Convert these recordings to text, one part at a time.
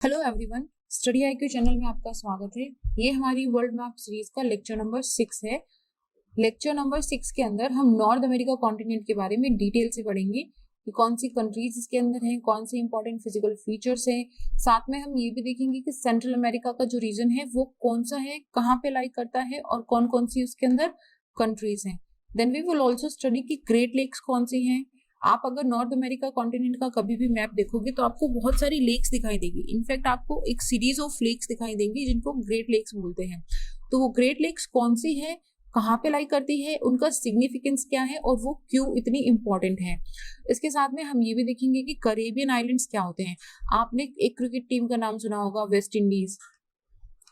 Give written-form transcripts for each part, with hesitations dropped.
Hello everyone, study IQ channel में आपका स्वागत है। ये हमारी वर्ल्ड मैप सीरीज का लेक्चर नंबर 6 है। लेक्चर नंबर 6 के अंदर हम नॉर्थ अमेरिका कॉन्टिनेंट के बारे में डिटेल से पढ़ेंगे कि कौन सी कंट्रीज इसके अंदर हैं, कौन से इंपॉर्टेंट फिजिकल फीचर्स हैं। साथ में हम ये भी देखेंगे कि सेंट्रल अमेरिका का जो रीजन है वो कौन सा है, कहाँ पे लाई करता है और कौन कौन सी उसके अंदर कंट्रीज हैं। Then we will also study कि ग्रेट लेक्स कौन सी हैं। आप अगर नॉर्थ अमेरिका कॉन्टिनेंट का कभी भी मैप देखोगे तो आपको बहुत सारी लेक्स दिखाई देगी। इनफैक्ट आपको एक सीरीज ऑफ लेक्स दिखाई देंगी जिनको ग्रेट लेक्स बोलते हैं। तो वो ग्रेट लेक्स कौन सी है, कहाँ पे लाई करती है, उनका सिग्निफिकेंस क्या है और वो क्यों इतनी इंपॉर्टेंट है। इसके साथ में हम ये भी देखेंगे कि करेबियन आइलैंड्स क्या होते हैं। आपने एक क्रिकेट टीम का नाम सुना होगा, वेस्ट इंडीज।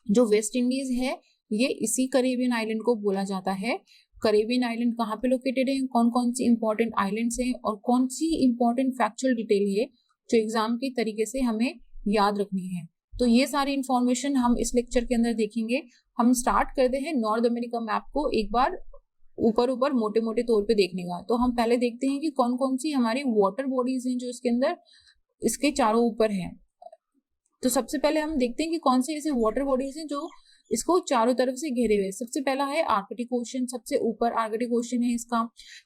जो वेस्ट इंडीज है ये इसी करेबियन आइलैंड को बोला जाता है। करेबियन आइलैंड कहाँ पे लोकेटेड है, कौन कौन सी इंपॉर्टेंट आइलैंड्स हैं और कौन सी इंपॉर्टेंट फैक्चुअल डिटेल है जो एग्जाम के तरीके से हमें याद रखनी है। तो ये सारी इंफॉर्मेशन हम इस लेक्चर के अंदर देखेंगे। हम स्टार्ट करते हैं नॉर्थ अमेरिका मैप को एक बार ऊपर ऊपर मोटे मोटे तौर पे देखने का। तो हम पहले देखते हैं कि कौन कौन सी हमारी वाटर बॉडीज हैं जो इसके अंदर इसके चारों ऊपर हैं। तो सबसे पहले हम देखते हैं कि कौन से ऐसे वाटर बॉडीज हैं जो इसको चारों तरफ से घेरे हुए। सबसे पहला है आर्कटिक ओशन, सबसे ऊपर आर्कटिक ओशन है इसका।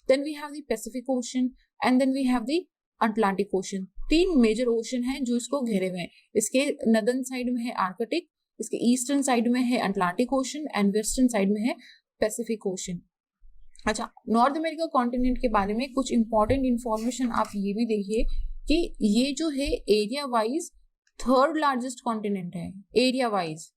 Then we have the Pacific Ocean and then we have the Atlantic Ocean. तीन मेजर ओशन है जो इसको घेरे हुए हैं। इसके नदर्न साइड में है आर्कटिक, इसके ईस्टर्न साइड में है Atlantic ocean and western side में है पैसिफिक ओशन। अच्छा, नॉर्थ अमेरिका कॉन्टिनेंट के बारे में कुछ इंपॉर्टेंट इंफॉर्मेशन आप ये भी देखिए कि ये जो है area wise third largest continent है। एरिया वाइज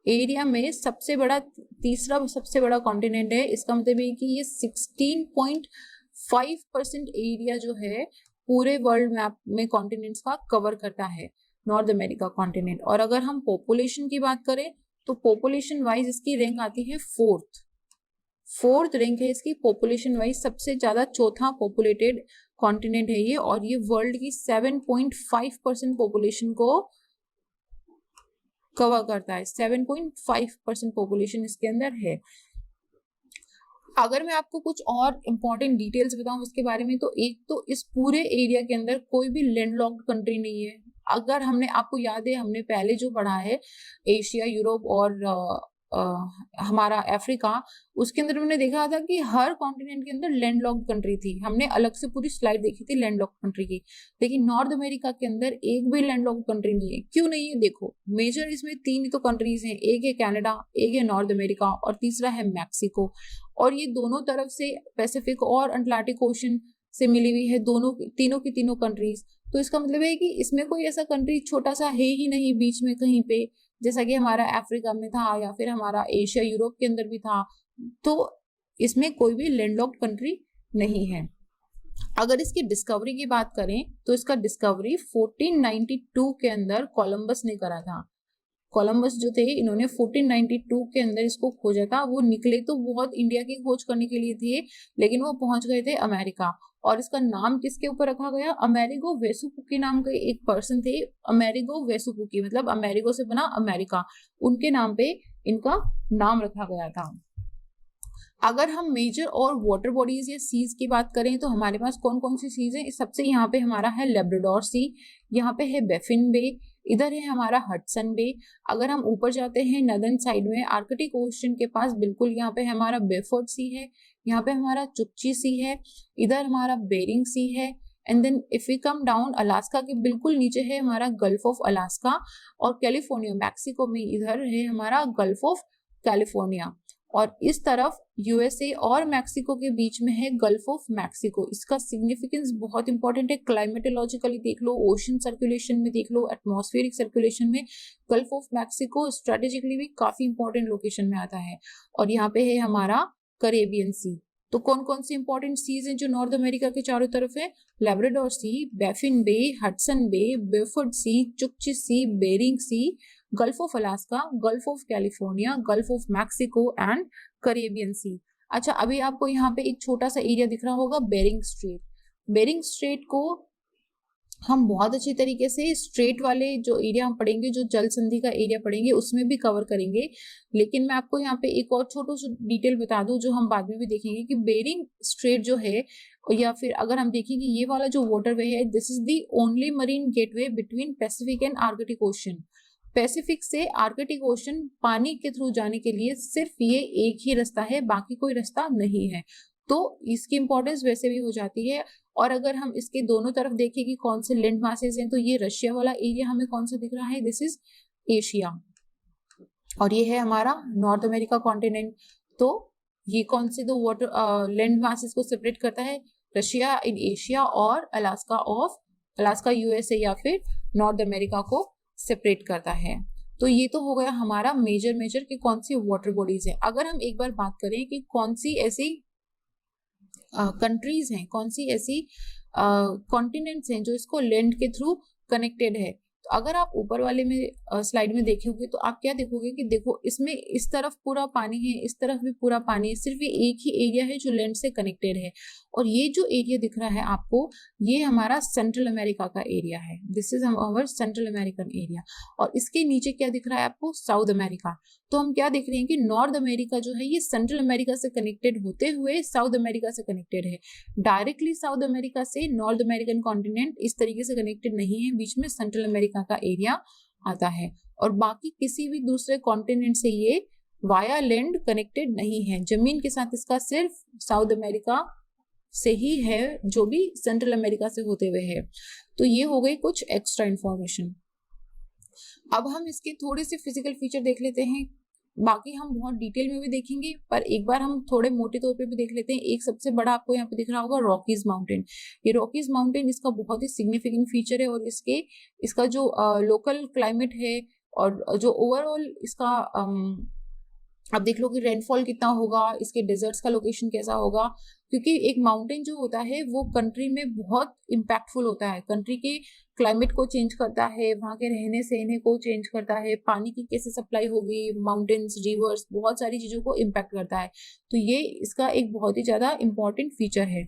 एरिया में सबसे बड़ा, तीसरा सबसे बड़ा कॉन्टिनेंट है। इसका मतलब है कि ये 16.5% एरिया जो है पूरे वर्ल्ड मैप में कॉन्टिनेंट्स का कवर करता है नॉर्थ अमेरिका कॉन्टिनेंट। और अगर हम पॉपुलेशन की बात करें तो पॉपुलेशन वाइज इसकी रैंक आती है फोर्थ रैंक है इसकी पॉपुलेशन वाइज। सबसे ज्यादा चौथा पॉपुलेटेड कॉन्टिनेंट है ये और ये वर्ल्ड की 7.5% पॉपुलेशन को कवर करता है। 7.5% पॉपुलेशन इसके अंदर है। अगर मैं आपको कुछ और इंपॉर्टेंट डिटेल्स बताऊं इसके बारे में तो एक तो इस पूरे एरिया के अंदर कोई भी लैंडलॉक्ड कंट्री नहीं है। अगर हमने, आपको याद है हमने पहले जो पढ़ा है एशिया, यूरोप और हमारा अफ्रीका, उसके अंदर हमने देखा था कि हर कॉन्टिनेंट के अंदर लैंडलॉक्ड कंट्री थी। हमने अलग से पूरी स्लाइड देखी थी लैंडलॉक्ड कंट्री की। लेकिन नॉर्थ अमेरिका के अंदर एक भी लैंडलॉक्ड कंट्री नहीं है। क्यों नहीं है? देखो, मेजर इसमें तीन ही तो कंट्रीज हैं। एक है कनाडा, एक है नॉर्थ अमेरिका और तीसरा है मैक्सिको। और ये दोनों तरफ से पैसिफिक और अटलांटिक ओशन से मिली हुई है, दोनों तीनों की तीनों कंट्रीज। तो इसका मतलब है कि इसमें कोई ऐसा कंट्री छोटा सा है ही नहीं बीच में कहीं पे, जैसा कि हमारा अफ्रीका में था या फिर हमारा एशिया यूरोप के अंदर भी था। तो इसमें कोई भी लैंडलॉक्ड कंट्री नहीं है। अगर इसकी डिस्कवरी की बात करें तो इसका डिस्कवरी 1492 के अंदर कोलंबस ने करा था। कोलंबस जो थे इन्होंने 1492 के अंदर इसको खोजा था। वो निकले तो बहुत इंडिया की खोज करने के लिए थे, लेकिन वो पहुंच गए थे अमेरिका। और इसका नाम किसके ऊपर रखा गया? अमेरिगो वेसुपुकी नाम के एक पर्सन थे। अमेरिगो वेसुपुकी मतलब अमेरिगो से बना अमेरिका, उनके नाम पे इनका नाम रखा गया था। अगर हम मेजर और वाटर बॉडीज या सीज की बात करें तो हमारे पास कौन कौन सी सीज है? सबसे यहाँ पे हमारा है लेब्राडोर सी, यहाँ पे है बैफिन बे, इधर है हमारा हडसन बे। अगर हम ऊपर जाते हैं नदर्न साइड में आर्कटिक ओशन के पास, बिल्कुल यहाँ पे हमारा बेफोर्ड सी है, यहाँ पे हमारा चुक्ची सी है, इधर हमारा बेरिंग सी है। And then if we come down, Alaska के बिल्कुल नीचे है हमारा गल्फ ऑफ अलास्का और कैलिफोर्निया, मैक्सिको में इधर है हमारा गल्फ ऑफ कैलिफोर्निया। और इस तरफ यूएसए और मैक्सिको के बीच में है गल्फ ऑफ मैक्सिको। इसका सिग्निफिकेंस बहुत इंपॉर्टेंट है। क्लाइमेटोलॉजिकली देख लो, ओशन सर्कुलेशन में देख लो, एटमॉस्फेरिक सर्कुलेशन में गल्फ ऑफ मैक्सिको स्ट्रेटेजिकली भी काफी इंपॉर्टेंट लोकेशन में आता है। और यहाँ पे है हमारा करेबियन सी। तो कौन कौन सी इंपॉर्टेंट सीज हैं जो नॉर्थ अमेरिका के चारों तरफ है? Labrador sea, Baffin bay, Hudson bay, Beaufort sea, Chukchi sea, Bering sea, gulf of Alaska, gulf of California, gulf of Mexico and Caribbean sea. अच्छा, अभी आपको यहाँ पे एक छोटा सा एरिया दिख रहा होगा, बेरिंग स्ट्रेट। बेरिंग स्ट्रेट को हम बहुत अच्छी तरीके से स्ट्रेट वाले जो एरिया हम पढ़ेंगे, जो जल संधि का एरिया पढ़ेंगे, उसमें भी कवर करेंगे। लेकिन मैं आपको यहाँ पे एक और छोटा सा डिटेल बता दूं जो हम बाद में भी देखेंगे कि बेरिंग स्ट्रेट जो है या फिर अगर हम देखें कि ये वाला जो वाटरवे है, this is the only marine gateway between Pacific and Arctic ocean. Pacific से आर्कटिक ओशन पानी के थ्रू जाने के लिए सिर्फ ये एक ही रास्ता है, बाकी कोई रास्ता नहीं है। तो इसकी इंपॉर्टेंस वैसे भी हो जाती है। और अगर हम इसके दोनों तरफ देखें कि कौन से लैंड मासेस हैं, तो ये रशिया वाला एरिया हमें कौन सा दिख रहा है, दिस इज एशिया, और ये है हमारा नॉर्थ अमेरिका कॉन्टिनेंट। तो ये कौन से दो वाटर लैंड मासेस को सेपरेट करता है, रशिया इन एशिया और अलास्का यूएसए या फिर नॉर्थ अमेरिका को सेपरेट करता है। तो ये तो हो गया हमारा मेजर कि कौन सी वाटर बॉडीज है। अगर हम एक बार बात करें कि कौन सी ऐसी कंट्रीज हैं, कौन सी ऐसी कॉन्टिनेंट्स हैं जो इसको लैंड के थ्रू कनेक्टेड है, तो अगर आप ऊपर वाले में स्लाइड में देखोगे तो आप क्या देखोगे कि देखो इसमें इस तरफ पूरा पानी है, इस तरफ भी पूरा पानी है, सिर्फ ये एक ही एरिया है जो लैंड से कनेक्टेड है। और ये जो एरिया दिख रहा है आपको, ये हमारा सेंट्रल अमेरिका का एरिया है, this is our Central American area. और इसके नीचे क्या दिख रहा है आपको, साउथ अमेरिका। तो हम क्या देख रहे हैं कि नॉर्थ अमेरिका जो है ये सेंट्रल अमेरिका से कनेक्टेड होते हुए साउथ अमेरिका से कनेक्टेड है। डायरेक्टली साउथ अमेरिका से नॉर्थ अमेरिकन कॉन्टिनेंट इस तरीके से कनेक्टेड नहीं है, बीच में सेंट्रल अमेरिका का एरिया आता है। और बाकी किसी भी दूसरे कॉन्टिनेंट से ये वाया लैंड कनेक्टेड नहीं है, जमीन के साथ इसका सिर्फ साउथ अमेरिका से ही है, जो भी सेंट्रल अमेरिका से होते हुए है। तो ये हो गई कुछ एक्स्ट्रा इंफॉर्मेशन। अब हम इसके थोड़े से फिजिकल फीचर देख लेते हैं, बाकी हम बहुत डिटेल में भी देखेंगे, पर एक बार हम थोड़े मोटे तौर पे भी देख लेते हैं। एक सबसे बड़ा आपको यहाँ पे दिख रहा होगा रॉकीज माउंटेन। ये रॉकीज माउंटेन इसका बहुत ही सिग्निफिकेंट फीचर है, और इसका जो लोकल क्लाइमेट है और जो ओवरऑल इसका अब देख लो कि रेनफॉल कितना होगा, इसके डेजर्ट्स का लोकेशन कैसा होगा, क्योंकि एक माउंटेन जो होता है वो कंट्री में बहुत इम्पैक्टफुल होता है, कंट्री के क्लाइमेट को चेंज करता है, वहाँ के रहने सहने को चेंज करता है, पानी की कैसे सप्लाई होगी, माउंटेन्स, रिवर्स, बहुत सारी चीजों को इम्पैक्ट करता है। तो ये इसका एक बहुत ही ज्यादा इंपॉर्टेंट फीचर है।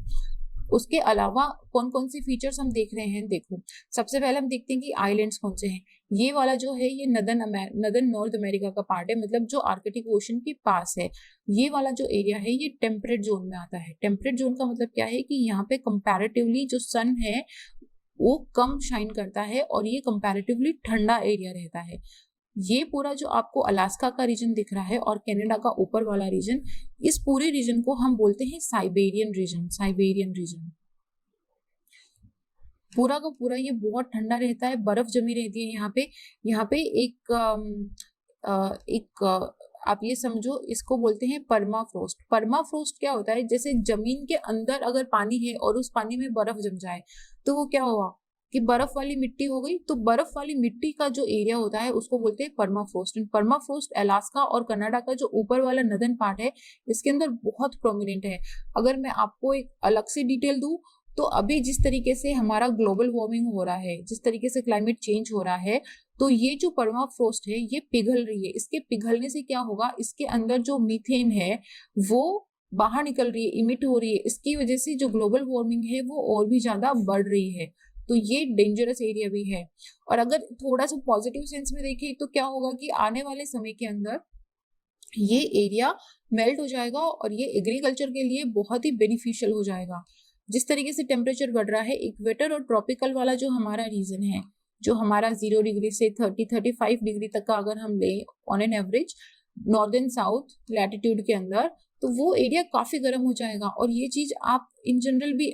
उसके अलावा कौन कौन सी फीचर्स हम देख रहे हैं, देखो सबसे पहले हम देखते हैं कि आइलैंड्स कौन से हैं। ये वाला जो है ये नदर्न नॉर्थ अमेरिका का पार्ट है, मतलब जो आर्कटिक ओशन के पास है। ये वाला जो एरिया है ये टेम्परेट जोन में आता है। टेम्परेट जोन का मतलब क्या है कि यहाँ पे कंपैरेटिवली जो सन है वो कम शाइन करता है और ये कंपैरेटिवली ठंडा एरिया रहता है। ये पूरा जो आपको अलास्का का रीजन दिख रहा है और कनाडा का ऊपर वाला रीजन, इस पूरे रीजन को हम बोलते हैं साइबेरियन रीजन। पूरा का पूरा ये बहुत ठंडा रहता है, बर्फ जमी रहती है यहाँ पे एक आप ये समझो, इसको बोलते हैं परमाफ्रोस्ट। परमाफ्रोस्ट क्या होता है, जैसे जमीन के अंदर अगर पानी है और उस पानी में बर्फ जम जाए तो वो क्या हुआ कि बर्फ वाली मिट्टी हो गई। तो बर्फ वाली मिट्टी का जो एरिया होता है उसको बोलते हैं परमाफ्रोस्ट। परमाफ्रोस्ट अलास्का और कनाडा का जो ऊपर वाला नदर्न पार्ट है इसके अंदर बहुत प्रोमिनेंट है। अगर मैं आपको एक अलग से डिटेल दूं तो अभी जिस तरीके से हमारा ग्लोबल वार्मिंग हो रहा है, जिस तरीके से क्लाइमेट चेंज हो रहा है, तो ये जो परमाफ्रोस्ट है ये पिघल रही है। इसके पिघलने से क्या होगा, इसके अंदर जो मीथेन है वो बाहर निकल रही है, इमिट हो रही है। इसकी वजह से जो ग्लोबल वार्मिंग है वो और भी ज्यादा बढ़ रही है। तो ये डेंजरस एरिया भी है। और अगर थोड़ा सा पॉजिटिव सेंस में देखें तो क्या होगा कि आने वाले समय के अंदर ये एरिया मेल्ट हो जाएगा और ये एग्रीकल्चर के लिए बहुत ही बेनिफिशियल हो जाएगा। जिस तरीके से टेम्परेचर बढ़ रहा है, इक्वेटर और ट्रॉपिकल वाला जो हमारा रीजन है, जो हमारा 0 डिग्री से 30-35 डिग्री तक का अगर हम ले on an average northern south latitude के अंदर, तो वो एरिया काफी गर्म हो जाएगा। और ये चीज आप इन जनरल भी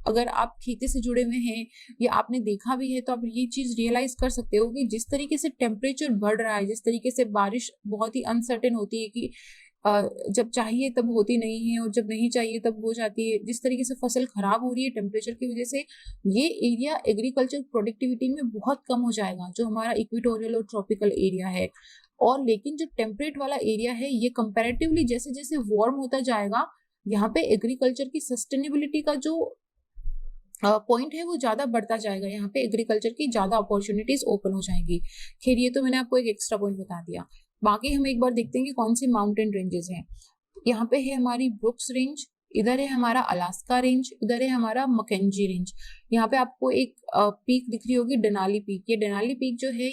अगर आप खेती से जुड़े हुए हैं या आपने देखा भी है तो आप ये चीज रियलाइज कर सकते हो कि जिस तरीके से टेम्परेचर बढ़ रहा है, जिस तरीके से बारिश बहुत ही अनसर्टेन होती है कि जब चाहिए तब होती नहीं है और जब नहीं चाहिए तब हो जाती है, जिस तरीके से फसल खराब हो रही है टेम्परेचर की वजह से, ये एरिया एग्रीकल्चर प्रोडक्टिविटी में बहुत कम हो जाएगा, जो हमारा इक्वेटोरियल और ट्रॉपिकल एरिया है। और लेकिन जो टेम्परेट वाला एरिया है ये कंपैरेटिवली जैसे जैसे वार्म होता जाएगा, यहाँ पे एग्रीकल्चर की सस्टेनेबिलिटी का जो पॉइंट है वो ज्यादा बढ़ता जाएगा, यहाँ पे एग्रीकल्चर की ज्यादा अपॉर्चुनिटीज ओपन हो जाएंगी। खैर ये तो मैंने आपको एक एक्स्ट्रा पॉइंट बता दिया। बाकी हम एक बार देखते हैं कि कौन सी माउंटेन रेंजेस हैं। यहाँ पे है हमारी ब्रुक्स रेंज, इधर है हमारा अलास्का रेंज, इधर है हमारा मकेंजी रेंज। यहाँ पे आपको एक पीक दिख रही होगी, डेनाली पीक। ये डेनाली पीक जो है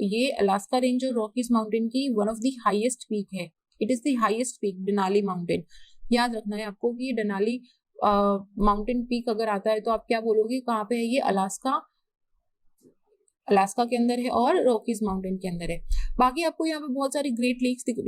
ये अलास्का रेंज और रॉकीज माउंटेन की one of the highest peak है। It is the highest peak Denali mountain. याद रखना है आपको कि ये डेनाली माउंटेन पीक अगर आता है तो आप क्या बोलोगे, कहाँ पे है ये, अलास्का के अंदर है और रॉकीज माउंटेन के अंदर है। बाकी आपको यहाँ पे बहुत सारी ग्रेट लेक्स दिख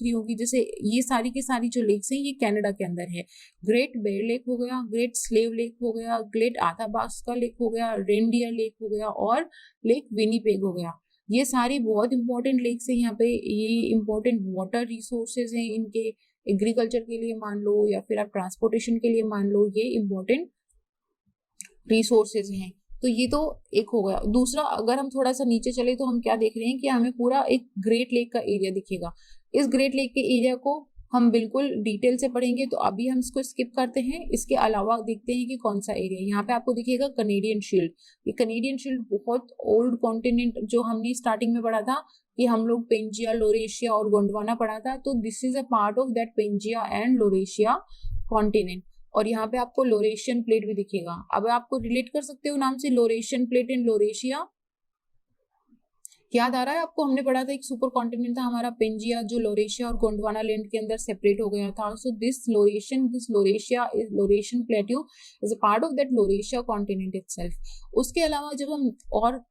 रही होगी, जैसे ये सारी की सारी जो लेक्स हैं ये कनाडा के अंदर है। ग्रेट बेयर लेक हो गया, ग्रेट स्लेव लेक हो गया, ग्रेट आथाबास्का लेक हो गया, रेनडियर लेक हो गया और लेक विनीपेग हो गया। ये सारी बहुत इंपॉर्टेंट लेक्स है यहाँ पे। ये इंपॉर्टेंट वाटर रिसोर्सेज हैं इनके, एग्रीकल्चर के लिए मान लो या फिर आप ट्रांसपोर्टेशन के लिए मान लो, ये इंपॉर्टेंट रिसोर्सेज हैं। तो ये तो एक हो गया। दूसरा, अगर हम थोड़ा सा नीचे चले तो हम क्या देख रहे हैं कि हमें पूरा एक ग्रेट लेक का एरिया दिखेगा। इस ग्रेट लेक के एरिया को हम बिल्कुल डिटेल से पढ़ेंगे, तो अभी हम इसको स्किप करते हैं। इसके अलावा देखते हैं कि कौन सा एरिया। यहाँ पे आपको दिखेगा कनेडियन शील्ड। ये कनेडियन शील्ड बहुत ओल्ड कॉन्टिनेंट, जो हमने स्टार्टिंग में पढ़ा था कि हम लोग पेंजिया, लोरेशिया और गोंडवाना पढ़ा था, तो this is a part of that Pangaea and Laurasia continent. और यहाँ पे आपको लोरेशियन प्लेट भी दिखेगा। अब आपको रिलेट कर सकते हो नाम से, लोरेशियन प्लेट एंड लोरेशिया। याद आ रहा है आपको, हमने पढ़ा था एक सुपर कॉन्टिनेंट था हमारा पेंजिया, जो लोरेशिया और गोंडवाना लैंड के अंदर सेपरेट हो गया था। So this Laurasian plateau is a part of that Laurasia continent itself. उसके अलावा जब हम और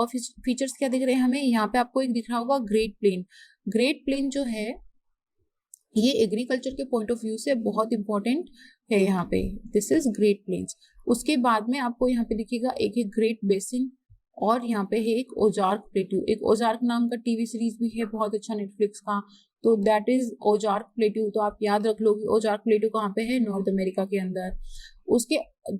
फीचर्स क्या दिख रहे हैं हमें, यहाँ पे आपको एक दिख रहा होगा ग्रेट प्लेन। ग्रेट प्लेन जो है ये एग्रीकल्चर के पॉइंट ऑफ व्यू से बहुत इंपॉर्टेंट है यहाँ पे। This is Great Plains. उसके बाद में आपको यहाँ पे दिखेगा एक ग्रेट बेसिन, और यहाँ पे है एक ओजार्क प्लेट्यू। एक ओजार्क नाम का टीवी सीरीज भी है बहुत अच्छा नेटफ्लिक्स का, तो दैट इज ओजार्क प्लेट्यू। तो आप याद रख लोगे ओजार्क प्लेट्यू कहाँ पे है, नॉर्थ अमेरिका के अंदर। उसके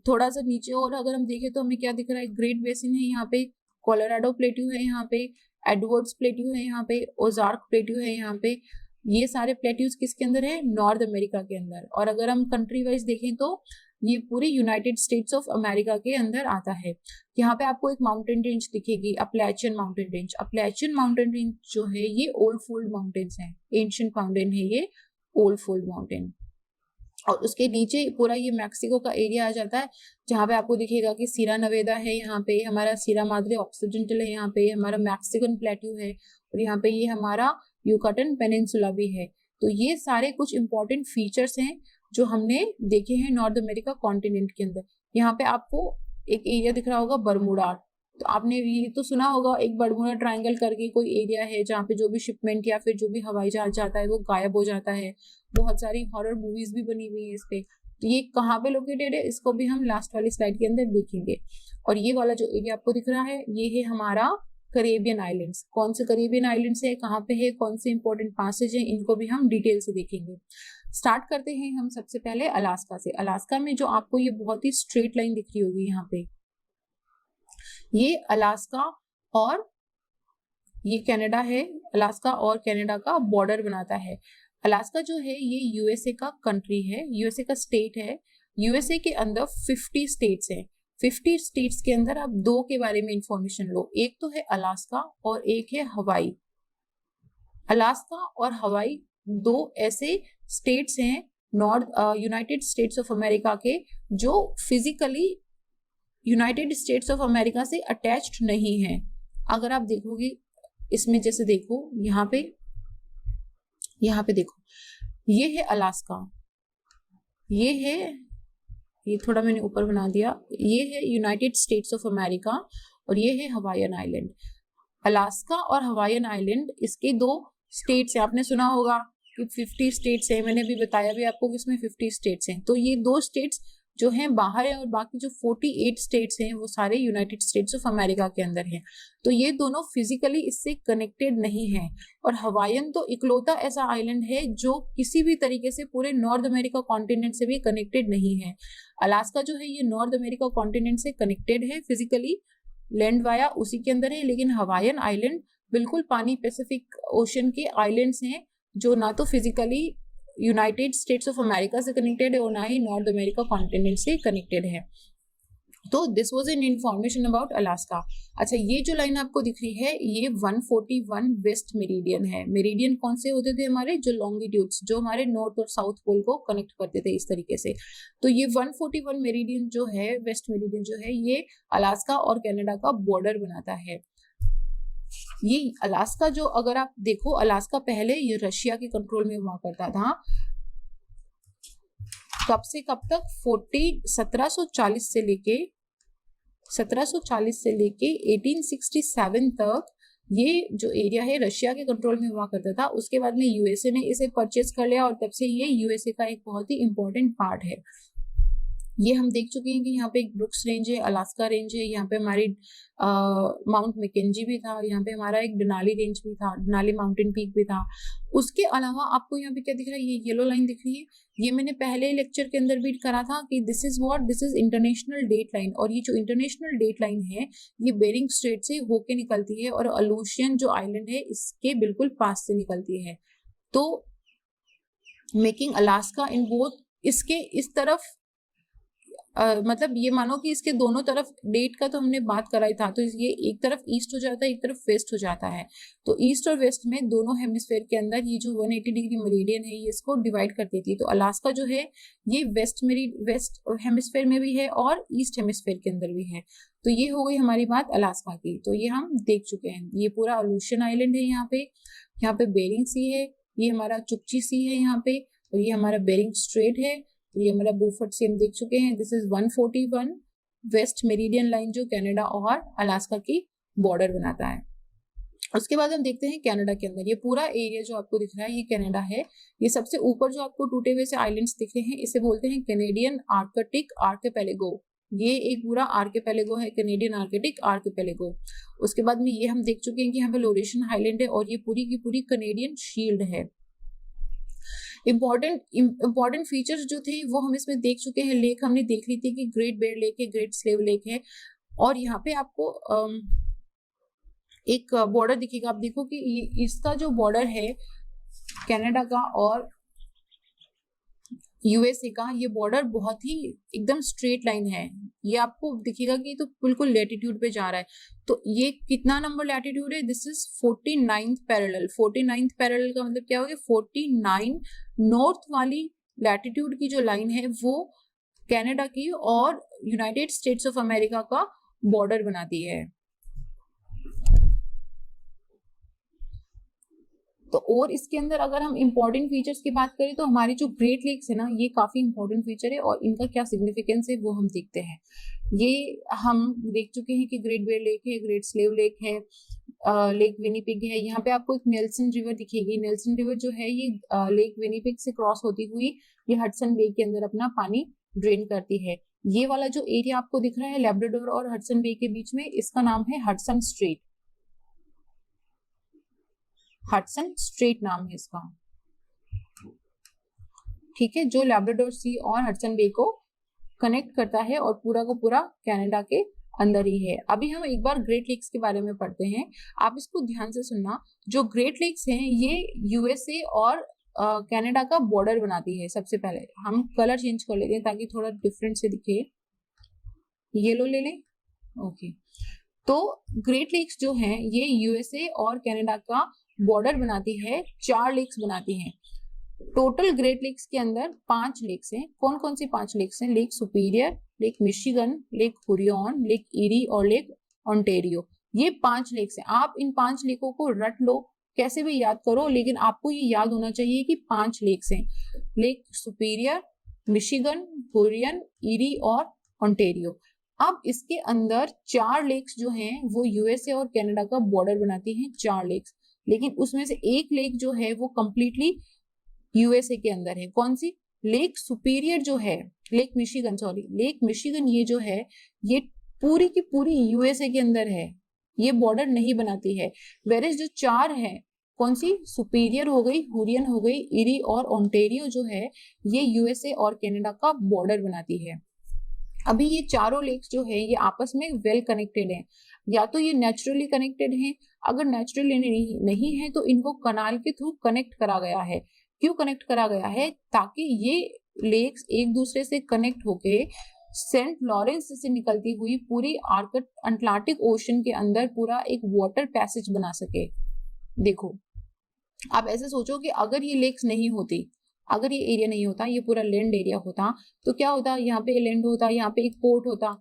थोड़ा सा नीचे और अगर हम देखें तो हमें क्या दिख रहा है, ग्रेट बेसिन है यहाँ पे, कोलोराडो प्लेट्यू है यहाँ पे, एडवर्ड्स प्लेट्यू है यहाँ पे, ओजार्क प्लेट्यू है यहाँ पे। ये सारे प्लेट्यूज किसके अंदर है, नॉर्थ अमेरिका के अंदर। और अगर हम कंट्री वाइज देखें तो ये पूरे यूनाइटेड स्टेट्स ऑफ अमेरिका के अंदर आता है। यहाँ पे आपको एक माउंटेन रेंज दिखेगी, अपलैचियन माउंटेन रेंज। अपलैचियन माउंटेन रेंज जो है ये ओल्ड फोल्ड माउंटेन्स हैं, एंशिएंट माउंटेन है ये ओल्ड फोल्ड माउंटेन। और उसके नीचे पूरा ये मैक्सिको का एरिया आ जाता है, जहाँ पे आपको दिखेगा कि सीरा नवेदा है, यहाँ पे हमारा सीरा माद्रे ऑक्सीडेंटल है, यहाँ पे हमारा मैक्सिकन प्लेट्यू है, और यहाँ पे ये हमारा यूकाटन पेनिनसुला भी है। तो ये सारे कुछ इंपॉर्टेंट फीचर्स हैं जो हमने देखे हैं नॉर्थ अमेरिका कॉन्टिनेंट के अंदर। यहाँ पे आपको एक एरिया दिख रहा होगा बरमूडा, तो आपने ये तो सुना होगा, एक बरमूडा ट्रायंगल करके कोई एरिया है जहाँ पे जो भी शिपमेंट या फिर जो भी हवाई जहाज जाता है वो गायब हो जाता है। बहुत सारी हॉरर मूवीज भी बनी हुई है इस पे। तो ये कहाँ पे लोकेटेड है, इसको भी हम लास्ट वाली स्लाइड के अंदर देखेंगे। और ये वाला जो एरिया आपको दिख रहा है ये है हमारा करेबियन आइलैंड्स। कौन से करेबियन आइलैंड्स है, कहाँ पे है, कौन से इंपॉर्टेंट पासेज है, इनको भी हम डिटेल से देखेंगे। स्टार्ट करते हैं हम सबसे पहले अलास्का से। अलास्का में जो आपको ये बहुत ही स्ट्रेट लाइन दिख रही होगी यहाँ पे, ये अलास्का और ये कनाडा है। अलास्का और कनाडा का बॉर्डर बनाता है। अलास्का जो है ये यूएसए का कंट्री है, यूएसए का स्टेट है। यूएसए के अंदर 50 स्टेट्स हैं। 50 स्टेट्स के अंदर आप दो के बारे में इंफॉर्मेशन लो, एक तो है अलास्का और एक है हवाई। अलास्का और हवाई दो ऐसे स्टेट्स हैं north United states of America के, जो physically United states of America से अटैच्ड नहीं है। अगर आप देखोगे इसमें, जैसे देखो यहाँ पे देखो, ये है अलास्का, ये थोड़ा मैंने ऊपर बना दिया, ये है यूनाइटेड स्टेट्स ऑफ अमेरिका और ये है हवाईयन आइलैंड। अलास्का और हवाईयन आइलैंड इसके दो स्टेट्स हैं। आपने सुना होगा कि 50 स्टेट्स हैं, मैंने भी बताया भी आपको कि इसमें 50 स्टेट्स हैं। तो ये दो स्टेट्स जो हैं बाहर है और बाकी जो 48 स्टेट्स हैं वो सारे यूनाइटेड स्टेट्स ऑफ अमेरिका के अंदर हैं। तो ये दोनों फिजिकली इससे कनेक्टेड नहीं है। और हवाईयन तो इकलौता ऐसा आइलैंड है जो किसी भी तरीके से पूरे नॉर्थ अमेरिका कॉन्टिनेंट से भी कनेक्टेड नहीं है। अलास्का जो है ये नॉर्थ अमेरिका कॉन्टिनेंट से कनेक्टेड है फिजिकली, लैंड वाया उसी के अंदर है। लेकिन हवाईयन आइलैंड बिल्कुल पानी पैसिफिक ओशन के आइलैंड्स हैं, जो ना तो physically United states of America से कनेक्टेड है और ना ही नॉर्थ अमेरिका कॉन्टिनेंट से कनेक्टेड है। तो this was an information about Alaska. अच्छा, ये जो लाइन आपको दिख रही है ये 141 वेस्ट मेरिडियन है। मेरिडियन कौन से होते थे हमारे, जो लॉन्गिट्यूड्स, जो हमारे नॉर्थ और साउथ पोल को कनेक्ट करते थे इस तरीके से। तो ये 141 मेरिडियन जो है, वेस्ट मेरिडियन जो है, ये अलास्का और कनाडा का बॉर्डर बनाता है। ये अलास्का जो, अगर आप देखो, अलास्का पहले ये रशिया के कंट्रोल में हुआ करता था। कब से कब तक 1740 से लेके 1867 तक ये जो एरिया है रशिया के कंट्रोल में हुआ करता था। उसके बाद में यूएसए ने इसे परचेज कर लिया और तब से ये यूएसए का एक बहुत ही इंपॉर्टेंट पार्ट है। ये हम देख चुके हैं कि यहाँ पे एक ब्रुक्स रेंज है, अलास्का रेंज है, यहाँ पे हमारी माउंट मैकेंजी भी था, यहाँ पे हमारा एक डेनाली रेंज भी था, डेनाली माउंटेन पीक भी था। उसके अलावा आपको यहाँ पे क्या दिख रहा है, ये येलो लाइन दिख रही है, ये मैंने पहले लेक्चर के अंदर भी करा था कि this is international date line. और ये जो इंटरनेशनल डेट लाइन है ये बेरिंग स्ट्रेट से होके निकलती है और अलूशियन जो आइलैंड है इसके बिल्कुल पास से निकलती है। तो मेकिंग अलास्का इन बोथ, इसके इस तरफ मतलब ये मानो कि इसके दोनों तरफ डेट का तो हमने बात कराई था, तो ये एक तरफ ईस्ट हो जाता है, एक तरफ वेस्ट हो जाता है। तो ईस्ट और वेस्ट में दोनों हेमिस्फेयर के अंदर ये जो 180 डिग्री मेरिडियन है ये इसको डिवाइड कर देती है। तो अलास्का जो है ये वेस्ट हेमिस्फेयर में भी है और ईस्ट हेमिस्फेयर के अंदर भी है। तो ये हो गई हमारी बात अलास्का की। तो ये हम देख चुके हैं, ये पूरा अलूशियन आइलैंड है, यहाँ पे बेरिंग सी है, ये हमारा चुकची सी है यहाँ पे, और ये हमारा बेरिंग स्ट्रेट है, ये हमारा बूफर्ट सी हम देख चुके हैं। This is 141 west meridian line जो कनाडा और अलास्का की बॉर्डर बनाता है। उसके बाद हम देखते हैं कनाडा के अंदर ये पूरा एरिया जो आपको दिख रहा है ये कनाडा है। ये सबसे ऊपर जो आपको टूटे हुए से आइलैंड्स दिख रहे हैं इसे बोलते हैं कैनेडियन आर्कटिक आर्किपेलागो। ये एक पूरा आर्किपेलागो है, कैनेडियन आर्कटिक आर्किपेलागो। उसके बाद में ये हम देख चुके हैं कि यहाँ पे लोरेशन आइलैंड है और ये पूरी की पूरी कैनेडियन शील्ड है। इंपॉर्टेंट फीचर्स जो थे वो हम इसमें देख चुके हैं। लेक हमने देख ली थी कि ग्रेट बेयर लेक है, ग्रेट स्लेव लेक है, और यहाँ पे आपको एक बॉर्डर दिखेगा। आप देखो कि इसका जो बॉर्डर है कनाडा का और यूएसए का, ये बॉर्डर बहुत ही एकदम स्ट्रेट लाइन है। ये आपको दिखेगा कि तो बिल्कुल लैटिट्यूड पे जा रहा है। तो ये कितना नंबर लैटिट्यूड है, this is 49th parallel. 49th parallel का मतलब क्या हो गया, 49 नॉर्थ वाली लैटिट्यूड की जो लाइन है वो कनाडा की और यूनाइटेड स्टेट्स ऑफ अमेरिका का बॉर्डर बनाती है। तो और इसके अंदर अगर हम इंपॉर्टेंट फीचर्स की बात करें तो हमारी जो ग्रेट लेक्स है ना ये काफी इंपॉर्टेंट फीचर है और इनका क्या सिग्निफिकेंस है वो हम देखते हैं। ये हम देख चुके हैं कि ग्रेट बेयर लेक है, ग्रेट स्लेव लेक है, लेक विनीपिग है। यहाँ पे आपको एक नेल्सन रिवर दिखेगी। नेल्सन रिवर जो है ये लेक विनीपिग से क्रॉस होती हुई ये हडसन बे के अंदर अपना पानी ड्रेन करती है। ये वाला जो एरिया आपको दिख रहा है लैब्राडोर और हडसन बे के बीच में, इसका नाम है हडसन स्ट्रेट। हडसन स्ट्रेट नाम है इसका, ठीक है, जो लैब्राडोर सी और हडसन बे को कनेक्ट करता है और पूरा को पूरा कनाडा के अंदर ही है। अभी हम एक बार ग्रेट लेक्स के बारे में पढ़ते हैं, आप इसको ध्यान से सुनना। जो ग्रेट लेक्स हैं ये यूएसए और कनाडा का बॉर्डर बनाती है। सबसे पहले हम कलर चेंज कर लेते हैं ताकि थोड़ा डिफरेंट से दिखे। येलो ले लें, ओके। तो ग्रेट लेक्स जो हैं ये यूएसए और कनाडा का बॉर्डर बनाती है, 4 लेक्स बनाती हैं। टोटल ग्रेट लेक्स के अंदर 5 लेक्स हैं। कौन कौन सी 5 लेक्स हैं, lake Superior, lake Michigan, lake Huron, lake Erie और लेक ओंटारियो। ये 5 लेक्स हैं। आप इन 5 लेकों को रट लो, कैसे भी याद करो, लेकिन आपको ये याद होना चाहिए कि 5 लेक्स हैं, लेक सुपीरियर, मिशिगन, हुरियन, ईरी और ओंटारियो। अब इसके अंदर 4 लेक्स जो हैं वो यूएसए और कनाडा का बॉर्डर बनाती हैं, 4 लेक्स। लेकिन उसमें से एक लेक जो है वो कंप्लीटली यूएसए के अंदर है। कौन सी, लेक सुपीरियर जो है, लेक मिशिगन ये जो है ये पूरी की पूरी यूएसए के अंदर है, ये बॉर्डर नहीं बनाती है। वेरेज जो 4 है, कौन सी, सुपीरियर हो गई, हुरियन हो गई, ईरी और ओंटारियो जो है ये यूएसए और कनाडा का बॉर्डर बनाती है। अभी ये चारों लेक्स जो है ये आपस में वेल कनेक्टेड हैं, या तो ये नेचुरली कनेक्टेड हैं, अगर नेचुरली नहीं है तो इनको कनाल के थ्रू कनेक्ट करा गया है। क्यों कनेक्ट करा गया है, ताकि ये लेक्स एक दूसरे से कनेक्ट होके सेंट लॉरेंस से निकलती हुई पूरी अटलांटिक ओशन के अंदर पूरा एक वाटर पैसेज बना सके। देखो आप ऐसे सोचो कि अगर ये लेक्स नहीं होती, अगर ये एरिया नहीं होता, ये पूरा लैंड एरिया होता, तो क्या होता, यहाँ पे लैंड होता, यहाँ पे एक पोर्ट होता,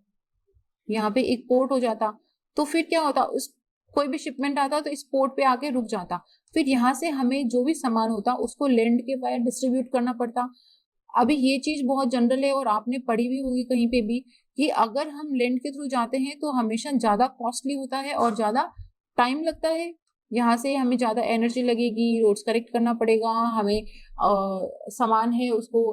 यहाँ पे एक पोर्ट हो जाता, तो फिर क्या होता, उस कोई भी शिपमेंट आता तो इस पोर्ट पे आके रुक जाता, फिर यहाँ से हमें जो भी सामान होता उसको लैंड के वायर डिस्ट्रीब्यूट करना पड़ता। अभी ये चीज बहुत जनरल है और आपने पढ़ी भी होगी कहीं पे भी कि अगर हम लैंड के थ्रू जाते हैं तो हमेशा ज्यादा कॉस्टली होता है और ज्यादा टाइम लगता है। यहाँ से हमें ज्यादा एनर्जी लगेगी, रोड्स करेक्ट करना पड़ेगा हमें, सामान है उसको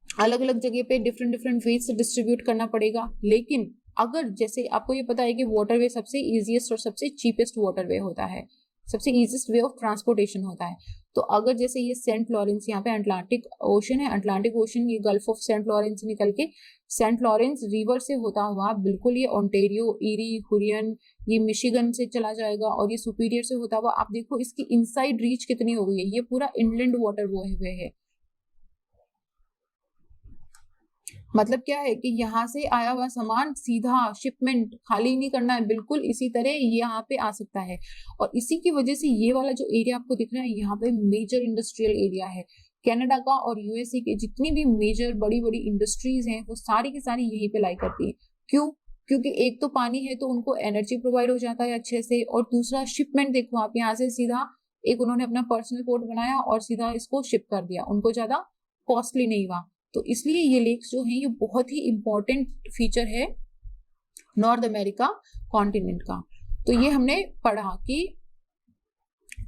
अलग अलग जगह पे डिफरेंट डिफरेंट वेज से डिस्ट्रीब्यूट करना पड़ेगा। लेकिन अगर जैसे आपको ये पता है कि वाटरवे सबसे इजीएस्ट और सबसे चीपेस्ट वाटरवे होता है, सबसे इजीएस्ट वे ऑफ ट्रांसपोर्टेशन होता है। तो अगर जैसे ये सेंट लॉरेंस, यहाँ पे अटलांटिक ओशन है, अटलांटिक ओशन ये गल्फ ऑफ सेंट लॉरेंस निकल के सेंट लॉरेंस रिवर से होता हुआ बिल्कुल ये ओंटारियो, ईरी, हुरियन, ये मिशिगन से चला जाएगा और ये सुपीरियर से होता हुआ, आप देखो इसकी इनसाइड रीच कितनी हो गई है, ये पूरा इनलैंड वाटर वे है। मतलब क्या है कि यहाँ से आया हुआ सामान सीधा शिपमेंट खाली नहीं करना है, बिल्कुल इसी तरह यहाँ पे आ सकता है। और इसी की वजह से ये वाला जो एरिया आपको दिख रहा है यहाँ पे मेजर इंडस्ट्रियल एरिया है। कनाडा का और यूएसए के जितनी भी मेजर बड़ी बड़ी इंडस्ट्रीज हैं वो सारी की सारी यहीं पे लाई करती है। क्यों? क्योंकि एक तो पानी है तो उनको एनर्जी प्रोवाइड हो जाता है अच्छे से, और दूसरा शिपमेंट देखो आप, यहाँ से सीधा एक उन्होंने अपना पर्सनल पोर्ट बनाया और सीधा इसको शिप कर दिया, उनको ज्यादा कॉस्टली नहीं हुआ। तो इसलिए ये लेक्स जो हैं ये बहुत ही इंपॉर्टेंट फीचर है नॉर्थ अमेरिका कॉन्टिनेंट का। तो ये हमने पढ़ा कि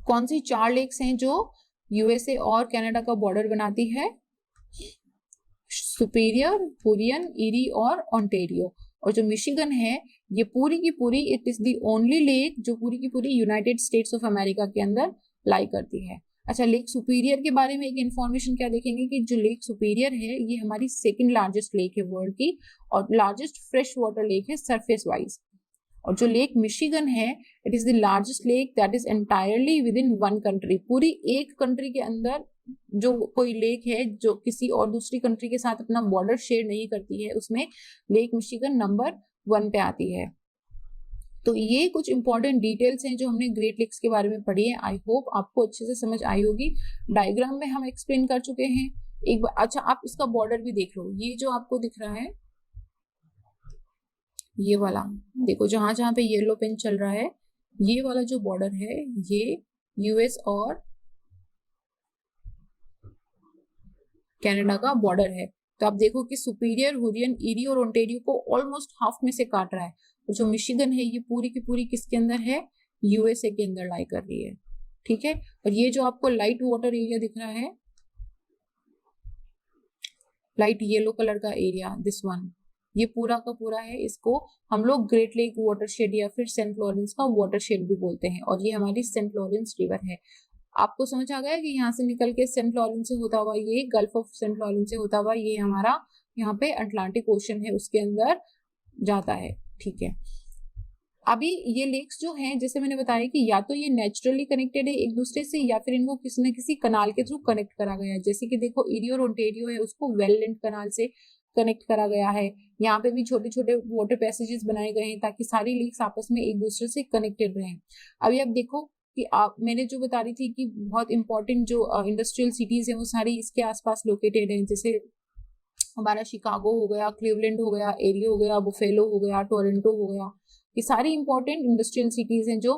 कौन सी 4 लेक्स हैं जो यूएसए और कनाडा का बॉर्डर बनाती है, सुपीरियर, हुरियन, ईरी और ओंटारियो। और जो मिशिगन है ये पूरी की पूरी, it is the only lake जो पूरी की पूरी यूनाइटेड स्टेट्स ऑफ अमेरिका के अंदर लाई करती है। अच्छा, लेक सुपीरियर के बारे में एक इन्फॉर्मेशन क्या देखेंगे कि जो लेक सुपीरियर है ये हमारी सेकंड लार्जेस्ट लेक है वर्ल्ड की, और लार्जेस्ट फ्रेश वाटर लेक है सरफेस वाइज। और जो लेक मिशिगन है it is the largest lake that is entirely with in one country. पूरी एक कंट्री के अंदर जो कोई लेक है जो किसी और दूसरी कंट्री के साथ अपना बॉर्डर शेयर नहीं करती है, उसमें लेक मिशिगन नंबर 1 पे आती है। तो ये कुछ इंपॉर्टेंट डिटेल्स हैं जो हमने ग्रेट लेक्स के बारे में पढ़ी है। आई होप आपको अच्छे से समझ आई होगी। डायग्राम में हम एक्सप्लेन कर चुके हैं एक बार। अच्छा, आप इसका बॉर्डर भी देख लो, ये जो आपको दिख रहा है ये वाला देखो, जहां जहां पे येलो पेन चल रहा है ये वाला जो बॉर्डर है ये यूएस और कनाडा का बॉर्डर है। तो आप देखो कि सुपीरियर, हुरियन, ईरी और ओंटारियो को ऑलमोस्ट हाफ में से काट रहा है। और जो मिशिगन है ये पूरी की पूरी किसके अंदर है, यूएसए के अंदर लाई कर रही है। ठीक है, और ये जो आपको लाइट वाटर एरिया दिख रहा है, लाइट येलो कलर का एरिया, दिस वन, ये पूरा का पूरा है, इसको हम लोग ग्रेट लेक वाटरशेड या फिर सेंट लॉरेंस का वाटरशेड भी बोलते हैं। और ये हमारी सेंट लॉरेंस रिवर है। आपको समझ आ गया कि यहाँ से निकल के सेंट लॉरेंस से होता हुआ ये गल्फ ऑफ सेंट लॉरेंस से होता हुआ ये हमारा यहाँ पे अटलांटिक ओशन है उसके अंदर जाता है। ठीक है, अभी ये लेक्स जो हैं जैसे मैंने बताया कि या तो ये नेचुरली कनेक्टेड है एक दूसरे से या फिर इनको किसी न किसी कनाल के थ्रू कनेक्ट करा गया है। जैसे कि देखो ईरी और ओंटारियो है उसको वेललैंड कनाल से कनेक्ट करा गया है। यहाँ पे भी छोटे छोटे वाटर पैसेजेस बनाए गए हैं ताकि सारी लेक्स आपस में एक दूसरे से कनेक्टेड रहें। अभी आप देखो कि मैंने जो बता रही थी कि बहुत इंपॉर्टेंट जो इंडस्ट्रियल सिटीज है वो सारी इसके आसपास लोकेटेड है। जैसे हमारा शिकागो हो गया, क्लीवलैंड हो गया, एरी हो गया, बुफेलो हो गया, टोरंटो हो गया, ये सारी इंपॉर्टेंट इंडस्ट्रियल सिटीज हैं जो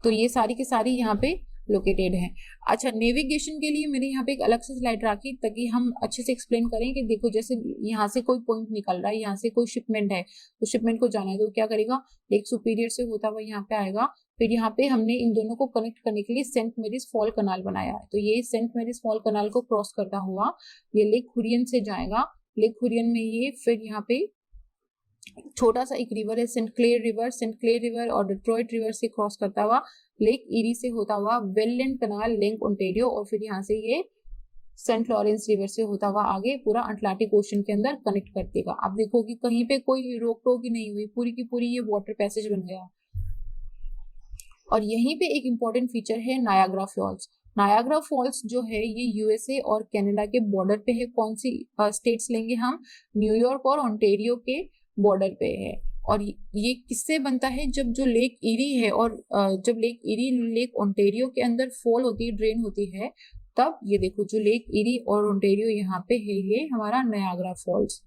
तो ये सारी की सारी यहाँ पे लोकेटेड है। अच्छा, नेविगेशन के लिए मैंने यहाँ पे एक अलग से स्लाइड रखी ताकि हम अच्छे से एक्सप्लेन करें कि देखो जैसे यहाँ से कोई पॉइंट निकल रहा है, यहाँ से कोई शिपमेंट है तो शिपमेंट को जाना है तो क्या करेगा, लेक सुपीरियर से होता हुआ यहाँ पे आएगा। फिर यहाँ पे हमने इन दोनों को कनेक्ट करने के लिए सेंट मैरीज फॉल कनाल बनाया है। तो ये सेंट मैरीज फॉल कनाल को क्रॉस करता हुआ ये लेक हुरियन से जाएगा। लेक हुरियन में ये फिर यहाँ पे छोटा सा एक रिवर है सेंट क्लेयर रिवर और डिट्रॉइट रिवर से क्रॉस करता हुआ लेक ईरी से होता हुआ वेललैंड कनाल, लेक ओंटारियो, और फिर यहाँ से ये सेंट लॉरेंस रिवर से होता हुआ आगे पूरा अटलांटिक ओशन के अंदर कनेक्ट कर देगा। आप देखो कि कहीं पे कोई रोक टोक ही नहीं हुई, पूरी की पूरी ये वाटर पैसेज बन गया। और यहीं पे एक इंपॉर्टेंट फीचर है नायाग्रा फॉल्स। नायाग्रा फॉल्स जो है ये यूएसए और कनाडा के बॉर्डर पे है। कौन सी स्टेट्स लेंगे हम, न्यूयॉर्क और ओंटारियो के बॉर्डर पे है। और ये किससे बनता है, जब जो लेक ईरी है और जब लेक ईरी लेक ओंटारियो के अंदर फॉल होती है, ड्रेन होती है, तब ये देखो जो लेक ईरी और ओंटारियो यहाँ पे है ये हमारा नायाग्रा फॉल्स।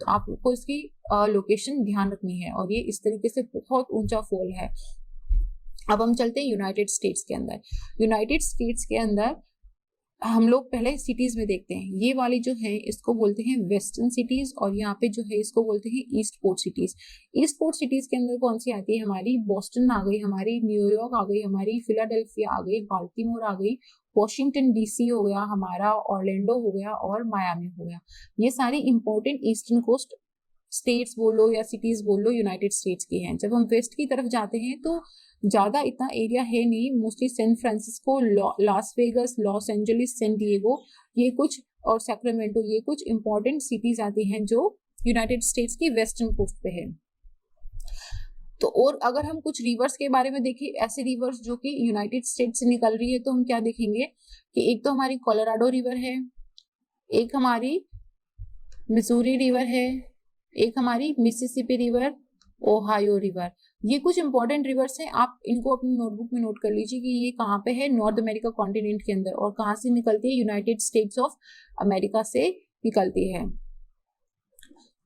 तो आपको इसकी लोकेशन ध्यान रखनी है और ये इस तरीके से बहुत ऊंचा फॉल है। अब हम चलते हैं यूनाइटेड स्टेट्स के अंदर। यूनाइटेड स्टेट्स के अंदर हम लोग पहले सिटीज में देखते हैं। ये वाली जो है इसको बोलते हैं वेस्टर्न सिटीज, और यहाँ पे जो है इसको बोलते हैं east port cities. East port cities के अंदर कौन सी आती है हमारी? बॉस्टन आ गई हमारी, न्यूयॉर्क आ गई हमारी, फिलाडेल्फिया आ गई, बाल्टीमोर आ गई, वॉशिंगटन डीसी हो गया हमारा, ऑरलैंडो हो गया और मायामी हो गया। ये सारी इंपॉर्टेंट ईस्टर्न कोस्ट स्टेट्स बोलो या सिटीज बोलो यूनाइटेड स्टेट्स की हैं। जब हम वेस्ट की तरफ जाते हैं तो ज्यादा इतना एरिया है नहीं, mostly San Francisco, Las Vegas, Los Angeles, San Diego, ये कुछ, और सैक्रामेंटो, ये कुछ इंपॉर्टेंट सिटीज आती हैं जो यूनाइटेड स्टेट्स की वेस्टर्न कोस्ट पे है। तो और अगर हम कुछ रिवर्स के बारे में देखें, ऐसे रिवर्स जो कि यूनाइटेड स्टेट्स से निकल रही है, तो हम क्या देखेंगे कि एक तो हमारी कोलोराडो रिवर है, एक हमारी मिसूरी रिवर है, एक हमारी मिसिसिपी रिवर, ओहायो रिवर। ये कुछ इंपॉर्टेंट रिवर्स हैं, आप इनको अपनी नोटबुक में नोट कर लीजिए कि ये कहाँ पे है, नॉर्थ अमेरिका कॉन्टिनेंट के अंदर, और कहाँ से निकलती है? यूनाइटेड स्टेट्स ऑफ अमेरिका से निकलती है।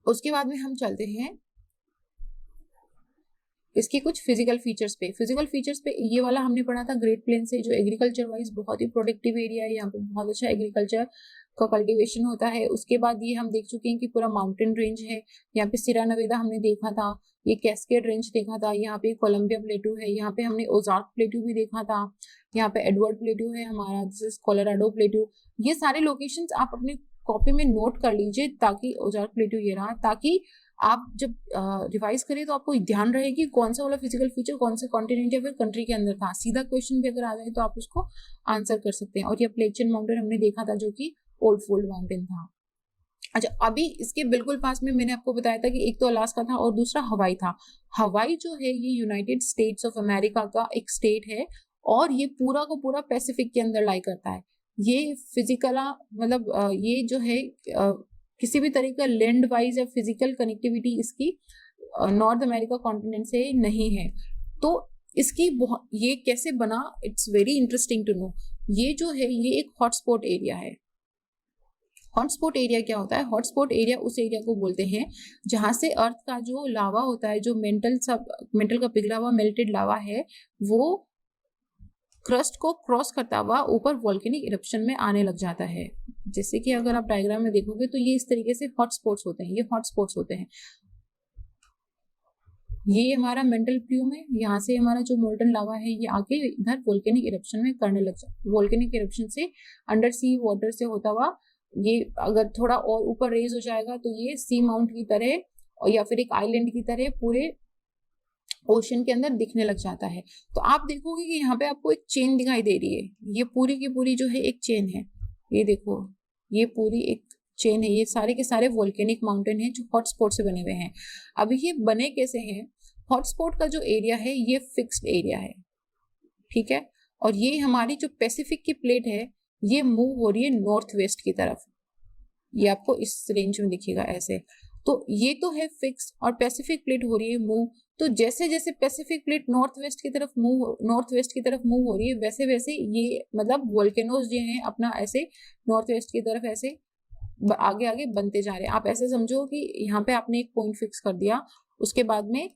उसके बाद में हम चलते हैं इसके कुछ फिजिकल फीचर्स पे। फिजिकल फीचर्स पे ये वाला हमने पढ़ा था ग्रेट प्लेन से, जो एग्रीकल्चर वाइज बहुत ही प्रोडक्टिव एरिया है, यहाँ पे बहुत अच्छा एग्रीकल्चर का कल्टीवेशन होता है। उसके बाद ये हम देख चुके हैं कि पूरा माउंटेन रेंज है। यहाँ पे सिरा नवेदा हमने देखा था, ये कैस्केड रेंज देखा था, यहाँ पे कोलंबिया प्लेटू है, यहाँ पे हमने ओजार्क प्लेटू भी देखा था, यहाँ पे एडवर्ड प्लेटू है हमारा, दिस इज कोलोराडो प्लेटू। ये सारे लोकेशंस आप अपने कॉपी में नोट कर लीजिए, ताकि ओजार्क प्लेटू ये रहा, ताकि आप जब रिवाइज करें तो आपको ध्यान रहे कि कौन सा वाला फिजिकल फीचर कौन से कॉन्टिनेंट या फिर कंट्री के अंदर था। सीधा क्वेश्चन भी अगर आ जाए तो आप उसको आंसर कर सकते हैं। और ये प्लेचन माउंटेन हमने देखा था, जो कि ओल्ड फोल्ड माउंटेन था। अच्छा, अभी इसके बिल्कुल पास में मैंने आपको बताया था कि एक तो अलास्का था और दूसरा हवाई था। हवाई जो है ये यूनाइटेड स्टेट्स ऑफ अमेरिका का एक स्टेट है, और ये पूरा का पूरा पैसिफिक के अंदर लाई करता है। ये फिजिकला मतलब ये जो है किसी भी तरह का लैंड वाइज या फिजिकल कनेक्टिविटी इसकी नॉर्थ अमेरिका कॉन्टिनेंट से नहीं है। तो इसकी ये कैसे बना, it's very interesting to know. ये जो है ये एक हॉटस्पॉट एरिया है। हॉटस्पॉट एरिया क्या होता है? हॉटस्पॉट एरिया उस एरिया को बोलते हैं जहां से अर्थ का जो लावा होता है, जो मेंटल का पिघला हुआ मेल्टेड लावा है, वो क्रस्ट को क्रॉस करता हुआ ऊपर वॉल्केनिक इरप्शन में आने लग जाता है। जैसे कि अगर आप डायग्राम में देखोगे तो ये इस तरीके से हॉटस्पॉट्स होते हैं, ये हॉटस्पॉट्स होते हैं। ये हमारा मेंटल प्लूम है, यहाँ से हमारा जो मोल्टन लावा है ये आके इधर वॉल्केनिक इरप्शन में करने लग जाता है। वॉल्केनिक इरप्शन से अंडर सी वाटर से होता हुआ ये अगर थोड़ा और ऊपर रेज हो जाएगा तो ये सी माउंट की तरह और या फिर एक आइलैंड की तरह पूरे ओशन के अंदर दिखने लग जाता है। तो आप देखोगे कि यहाँ पे आपको एक चेन दिखाई दे रही है, ये पूरी की पूरी जो है एक चेन है। ये देखो, ये पूरी एक चेन है, ये सारे के सारे वोल्केनिक माउंटेन है जो हॉटस्पॉट से बने हुए हैं। अभी ये बने कैसे हैं? हॉटस्पॉट का जो एरिया है ये फिक्स्ड एरिया है, ठीक है, और ये हमारी जो पैसिफिक की प्लेट है ये मूव हो रही है नॉर्थ वेस्ट की तरफ। ये आपको इस रेंज में दिखेगा ऐसे। तो ये तो है फिक्स और पैसिफिक प्लेट हो रही है मूव। तो जैसे जैसे पैसिफिक प्लेट नॉर्थ वेस्ट की तरफ मूव हो रही है, वैसे वैसे ये मतलब वोल्केनोज जो हैं अपना ऐसे नॉर्थ वेस्ट की तरफ ऐसे आगे आगे बनते जा रहे हैं। आप ऐसे समझो कि यहाँ पे आपने एक पॉइंट फिक्स कर दिया, उसके बाद में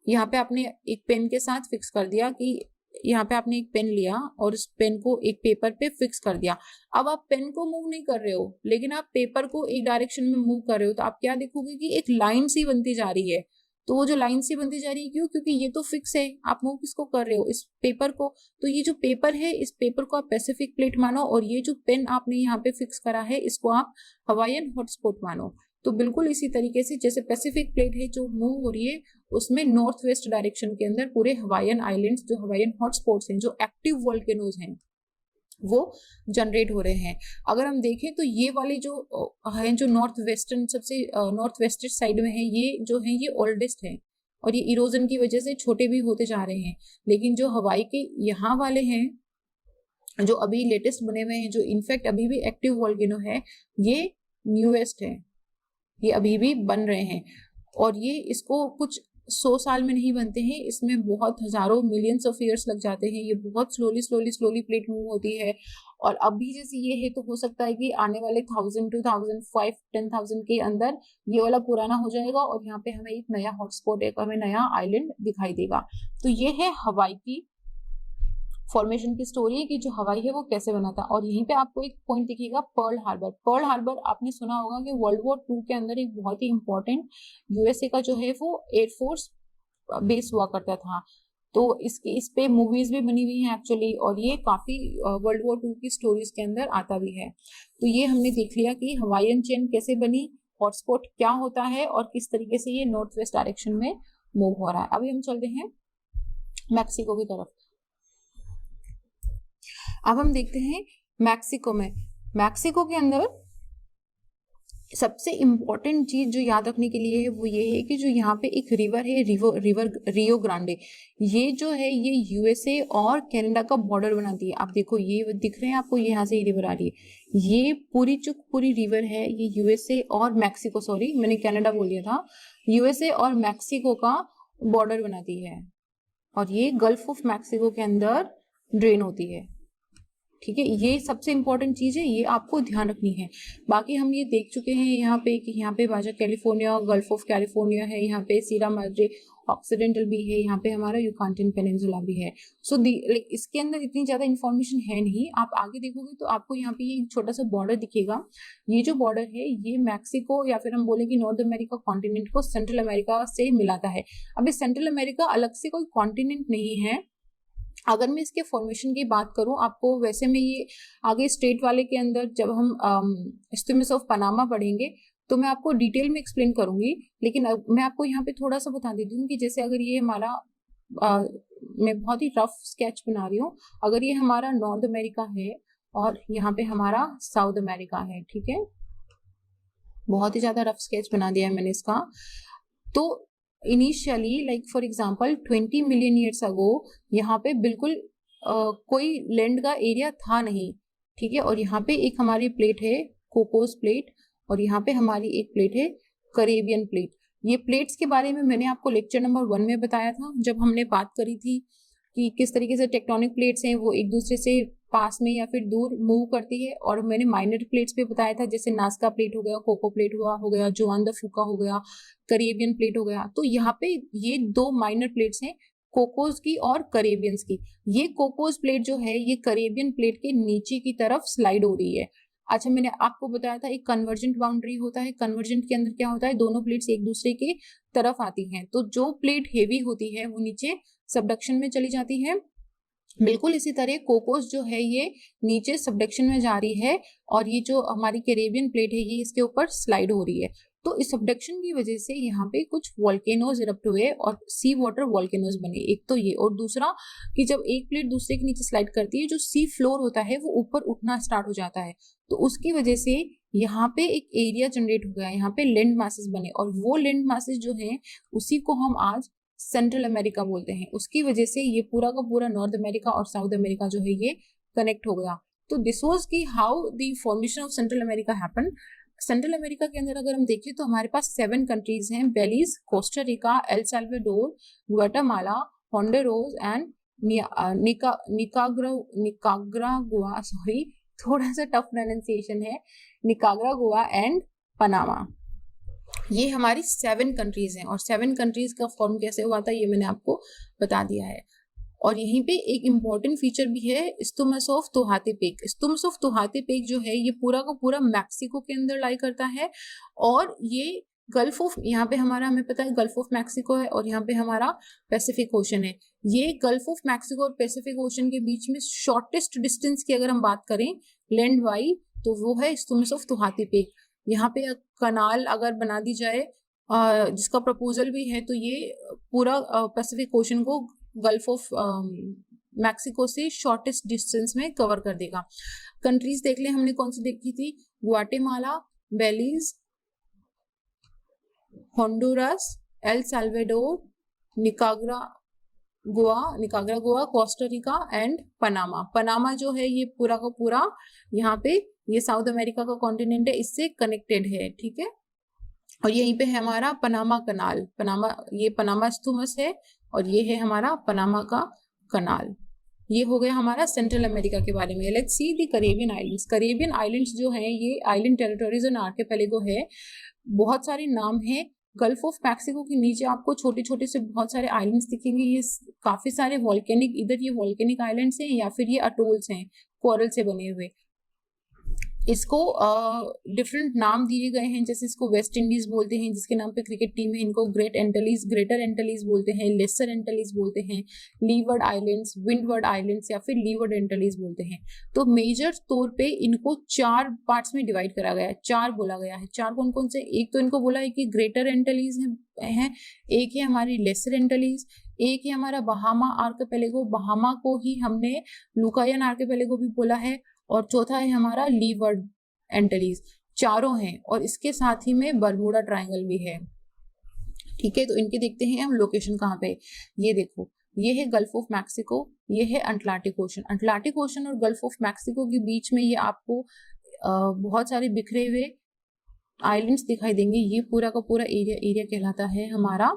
यहाँ पे आपने एक पेन के साथ फिक्स कर दिया कि यहाँ पे आपने एक पेन लिया और उस पेन को एक पेपर पे फिक्स कर दिया। अब आप पेन को मूव नहीं कर रहे हो, लेकिन आप पेपर को एक डायरेक्शन में मूव कर रहे हो, तो आप क्या देखोगे कि एक लाइन सी बनती जा रही है। तो वो जो लाइन सी बनती जा रही है, क्यों? क्योंकि ये तो फिक्स है, आप मूव किसको कर रहे हो? इस पेपर को। तो ये जो पेपर है, इस पेपर को आप पैसिफिक प्लेट मानो, और ये जो पेन आपने यहाँ पे फिक्स करा है इसको आप हवाईयन हॉटस्पॉट मानो। तो बिल्कुल इसी तरीके से जैसे पैसिफिक प्लेट है जो मूव हो रही है, उसमें नॉर्थ वेस्ट डायरेक्शन के अंदर पूरे हवाईयन आइलैंड्स जो हवाईयन हॉटस्पॉट्स हैं, जो एक्टिव वोल्केनोज हैं, वो जनरेट हो रहे हैं। अगर हम देखें तो ये वाली जो है, जो नॉर्थ वेस्टर्न सबसे नॉर्थ वेस्टर्न साइड में है, ये जो है ये ओल्डेस्ट है और ये इरोजन की वजह से छोटे भी होते जा रहे हैं। लेकिन जो हवाई के यहाँ वाले हैं, जो अभी लेटेस्ट बने हुए हैं, जो इनफैक्ट अभी भी एक्टिव वोल्केनो है, ये न्यूएस्ट है, ये अभी भी बन रहे हैं। और ये इसको कुछ 100 साल में नहीं बनते हैं, इसमें बहुत हजारों मिलियंस ऑफ ईयर्स लग जाते हैं। ये बहुत स्लोली प्लेट मूव होती है। और अभी जैसे ये है, तो हो सकता है कि आने वाले 1000, 2000, 5, 10,000 के अंदर ये वाला पुराना हो जाएगा और यहाँ पे हमें एक नया हॉटस्पॉट, एक हमें नया आइलैंड दिखाई देगा। तो ये है हवाई की फॉर्मेशन की स्टोरी है कि जो हवाई है वो कैसे बना था। और यहीं पे आपको एक पॉइंट दिखेगा पर्ल हार्बर। पर्ल हार्बर आपने सुना होगा कि वर्ल्ड वॉर 2 के अंदर एक बहुत ही इंपॉर्टेंट यूएसए का जो है वो एयरफोर्स बेस हुआ करता था। तो इस पे मूवीज भी बनी हुई हैं एक्चुअली, और ये काफी वर्ल्ड वॉर 2 की स्टोरीज के अंदर आता भी है। तो ये हमने देख लिया कि हवाईयन चेन कैसे बनी, हॉटस्पॉट क्या होता है और किस तरीके से ये नॉर्थ वेस्ट डायरेक्शन में मूव हो रहा है। अभी हम चलते हैं मैक्सिको की तरफ। अब हम देखते हैं मैक्सिको में, मैक्सिको के अंदर सबसे इम्पोर्टेंट चीज जो याद रखने के लिए है वो ये है कि जो यहाँ पे एक रिवर है, रिवर रियो ग्रांडे, ये जो है ये यूएसए और कनाडा का बॉर्डर बनाती है। आप देखो ये दिख रहे हैं आपको, यहाँ से ये रिवर आ रही है, ये पूरी रिवर है, ये यूएसए और मैक्सिको, सॉरी मैंने कनाडा बोल दिया था, यूएसए और मैक्सिको का बॉर्डर बनाती है, और ये गल्फ ऑफ मैक्सिको के अंदर ड्रेन होती है। ठीक है, ये सबसे इंपॉर्टेंट चीज है, ये आपको ध्यान रखनी है। बाकी हम ये देख चुके हैं यहाँ पे कि यहाँ पे बाजा कैलिफोर्निया, गल्फ ऑफ कैलिफोर्निया है, यहाँ पे सीरा माद्रे ऑक्सीडेंटल भी है, यहाँ पे हमारा युकांटिन पेनिनसुला भी है। सो इसके अंदर इतनी ज्यादा इंफॉर्मेशन है नहीं। आप आगे देखोगे तो आपको यहाँ पे ये छोटा सा बॉर्डर दिखेगा। ये जो बॉर्डर है ये मैक्सिको या फिर हम बोले कि नॉर्थ अमेरिका कॉन्टिनेंट को सेंट्रल अमेरिका से मिलाता है। अभी सेंट्रल अमेरिका अलग से कोई कॉन्टिनेंट नहीं है। अगर मैं इसके फॉर्मेशन की बात करूं आपको, वैसे में ये आगे स्टेट वाले के अंदर जब हम स्ट्रीम्स ऑफ पनामा पढ़ेंगे तो मैं आपको डिटेल में एक्सप्लेन करूंगी, लेकिन मैं आपको यहाँ पे थोड़ा सा बता देती हूँ कि जैसे अगर ये हमारा मैं बहुत ही रफ स्केच बना रही हूँ, अगर ये हमारा नॉर्थ अमेरिका है और यहाँ पे हमारा साउथ अमेरिका है, ठीक है, बहुत ही ज्यादा रफ स्केच बना दिया है मैंने इसका। तो initially like for example 20 million years ago यहाँ पे बिल्कुल कोई लैंड का एरिया था नहीं, ठीक है, और यहाँ पे एक हमारी प्लेट है कोकोस प्लेट, और यहाँ पे हमारी एक प्लेट है करेबियन प्लेट। ये प्लेट्स के बारे में मैंने आपको लेक्चर नंबर 1 में बताया था, जब हमने बात करी थी कि किस तरीके से टेक्टोनिक प्लेट्स हैं वो एक दूसरे से पास में या फिर दूर मूव करती है। और मैंने माइनर प्लेट्स पे बताया था, जैसे नास्का प्लेट हो गया, कोको प्लेट हो गया, जोआन द फूका हो गया, करेबियन प्लेट हो गया। तो यहाँ पे ये 2 माइनर प्लेट्स हैं, कोकोस की और करेबियंस की। ये कोकोस प्लेट जो है ये करेबियन प्लेट के नीचे की तरफ स्लाइड हो रही है। अच्छा, मैंने आपको बताया था एक कन्वर्जेंट बाउंड्री होता है, कन्वर्जेंट के अंदर क्या होता है, दोनों प्लेट्स एक दूसरे के तरफ आती हैं, तो जो प्लेट हेवी होती है वो नीचे सबडक्शन में चली जाती है। बिल्कुल इसी तरह कोकोस जो है ये नीचे सबडक्शन में जा रही है, और ये जो हमारी कैरेबियन प्लेट है ये इसके ऊपर स्लाइड हो रही है। तो इस सबडक्शन की वजह से यहाँ पे कुछ वॉल्केनोज इरप्ट हुए और सी वाटर वॉल्केनोज बने। एक तो ये, और दूसरा कि जब एक प्लेट दूसरे के नीचे स्लाइड करती है, जो सी फ्लोर होता है वो ऊपर उठना स्टार्ट हो जाता है, तो उसकी वजह से यहाँ पे एक एरिया जनरेट हो गया, यहाँ पे लैंड मासेस बने, और वो लैंड मासेस जो है उसी को हम आज सेंट्रल अमेरिका बोलते हैं। उसकी वजह से ये पूरा का पूरा नॉर्थ अमेरिका और साउथ अमेरिका जो है ये कनेक्ट हो गया। तो दिस वाज की how the formation of central America happen. Central America के अंदर अगर हम देखें तो हमारे पास 7 कंट्रीज हैं, Belize, Costa Rica, El Salvador, Guatemala, Honduras and Nicaragua, sorry थोड़ा सा टफ प्रोनाउंसिएशन है, निकारागुआ एंड पनामा। ये हमारी 7 कंट्रीज हैं, और 7 कंट्रीज का फॉर्म कैसे हुआ था ये मैंने आपको बता दिया है। और यहीं पे एक इम्पॉर्टेंट फीचर भी है, इस्थमस ऑफ तेहातीपेक। इस्थमस ऑफ तेहातीपेक जो है ये पूरा का पूरा मैक्सिको के अंदर लाई करता है, और ये गल्फ ऑफ, यहाँ पे हमारा हमें पता है गल्फ ऑफ मैक्सिको है, और यहाँ पे हमारा पैसिफिक ओशन है। ये गल्फ ऑफ मैक्सिको और पैसिफिक ओशन के बीच में शॉर्टेस्ट डिस्टेंस की अगर हम बात करें लैंड वाइड तो वो है इस्थमस ऑफ तेहातीपेक। यहाँ पे कनाल अगर बना दी जाए जिसका प्रपोजल भी है, तो ये पूरा पैसिफिक ओशन को गल्फ ऑफ मैक्सिको से शॉर्टेस्ट डिस्टेंस में कवर कर देगा। कंट्रीज देख ले हमने कौन सी देखी थी, Guatemala, Belize, Honduras, El Salvador, Nicaragua, Costa Rica and Panama. Panama जो है ये पूरा का पूरा यहाँ पे ये साउथ अमेरिका का कॉन्टिनेंट है, इससे कनेक्टेड है, ठीक है। और यहीं पे है हमारा पनामा कनाल, ये पनामा इस्थमस है, और ये है हमारा पनामा का कनाल। ये हो गया हमारा सेंट्रल अमेरिका के बारे में। Let's see the Caribbean islands. Caribbean islands जो हैं ये आइलैंड टेरिटोरीज और आर्किपेलागो है। बहुत सारे नाम हैं, गल्फ ऑफ मैक्सिको के नीचे आपको छोटे छोटे से बहुत सारे आइलैंड्स दिखेंगे। ये काफी सारे वॉल्केनिक, इधर ये वॉल्केनिक आइलैंड्स हैं या फिर ये अटोल्स हैं कोरल से बने हुए। इसको डिफरेंट नाम दिए गए हैं, जैसे इसको वेस्ट इंडीज बोलते हैं जिसके नाम पे क्रिकेट टीम है, इनको ग्रेट एंटलीज, ग्रेटर एंटलीज बोलते हैं, लेसर एंटलीज बोलते हैं, लीवर्ड आइलैंड्स, विंडवर्ड आइलैंड्स या फिर लीवर्ड एंटलीज बोलते हैं। तो मेजर तौर पे इनको 4 पार्ट्स में डिवाइड करा गया है, 4 बोला गया है। 4 कौन कौन से? एक तो इनको बोला है कि ग्रेटर एंटलीज है, एक है हमारी लेसर एंटलीज, एक है हमारा बहामा आर्किपेलागो, बहामा को ही हमने लुकायन आर्किपेलागो भी बोला है, और चौथा है हमारा लीवर्ड एंटलीज। चारों हैं, और इसके साथ ही में बरमूडा ट्रायंगल भी है। ठीक है, तो इनके देखते हैं हम लोकेशन कहाँ पे। ये देखो, ये है गल्फ ऑफ मैक्सिको, ये है अटलांटिक ओशन। अटलांटिक ओशन और गल्फ ऑफ मैक्सिको के बीच में ये आपको बहुत सारे बिखरे हुए आइलैंड्स दिखाई देंगे। ये पूरा का पूरा एरिया कहलाता है हमारा